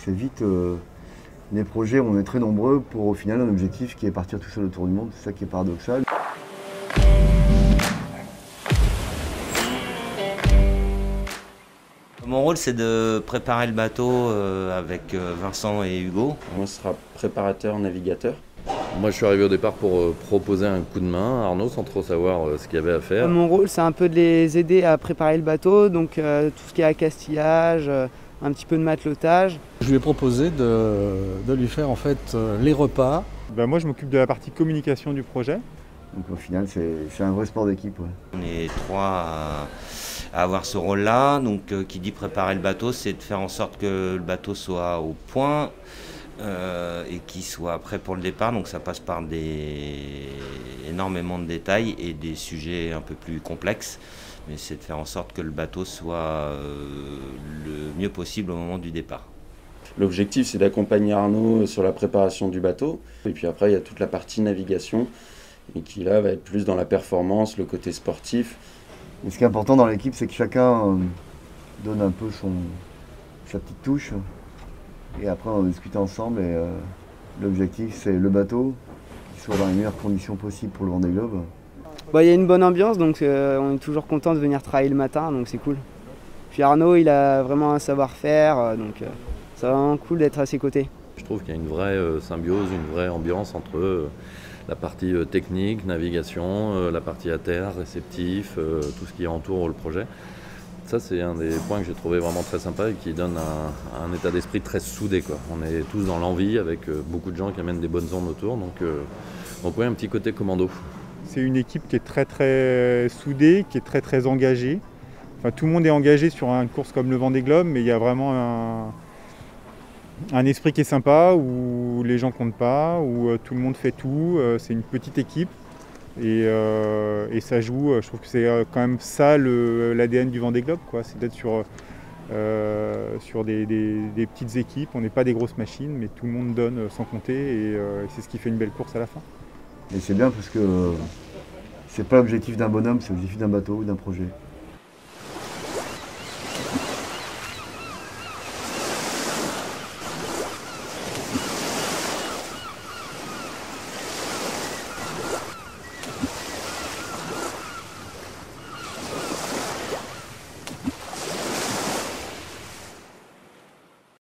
C'est vite des projets où on est très nombreux pour au final un objectif qui est partir tout seul autour du monde. C'est ça qui est paradoxal. Mon rôle, c'est de préparer le bateau avec Vincent et Hugo. Moi, ce sera préparateur, navigateur. Moi, je suis arrivé au départ pour proposer un coup de main à Arnaud sans trop savoir ce qu'il y avait à faire. Mon rôle, c'est un peu de les aider à préparer le bateau, donc tout ce qui est accastillage, un petit peu de matelotage. Je lui ai proposé de lui faire en fait les repas. Moi, je m'occupe de la partie communication du projet. Donc au final, c'est un vrai sport d'équipe. Ouais. On est trois à avoir ce rôle-là. Donc qui dit préparer le bateau, c'est de faire en sorte que le bateau soit au point et qu'il soit prêt pour le départ. Donc ça passe par énormément de détails et des sujets un peu plus complexes. Mais c'est de faire en sorte que le bateau soit le mieux possible au moment du départ. L'objectif, c'est d'accompagner Arnaud sur la préparation du bateau. Et puis après, il y a toute la partie navigation, et qui là va être plus dans la performance, le côté sportif. Et ce qui est important dans l'équipe, c'est que chacun donne un peu sa petite touche. Et après, on va discuter ensemble. Et l'objectif, c'est le bateau qui soit dans les meilleures conditions possibles pour le Vendée Globe. Il y a une bonne ambiance, donc on est toujours content de venir travailler le matin, donc c'est cool. Puis Arnaud, il a vraiment un savoir-faire, donc c'est vraiment cool d'être à ses côtés. Je trouve qu'il y a une vraie symbiose, une vraie ambiance entre la partie technique, navigation, la partie à terre, réceptif, tout ce qui entoure le projet. Ça, c'est un des points que j'ai trouvé vraiment très sympa et qui donne un état d'esprit très soudé, quoi. On est tous dans l'envie avec beaucoup de gens qui amènent des bonnes ondes autour, donc ouais, un petit côté commando. C'est une équipe qui est très très soudée, qui est très très engagée. Enfin, tout le monde est engagé sur une course comme le Vendée Globe, mais il y a vraiment un esprit qui est sympa, où les gens comptent pas, où tout le monde fait tout. C'est une petite équipe et ça joue. Je trouve que c'est quand même ça l'ADN du Vendée Globe, quoi. C'est d'être sur des petites équipes. On n'est pas des grosses machines, mais tout le monde donne sans compter et c'est ce qui fait une belle course à la fin. Et c'est bien parce que c'est pas l'objectif d'un bonhomme, c'est l'objectif d'un bateau ou d'un projet.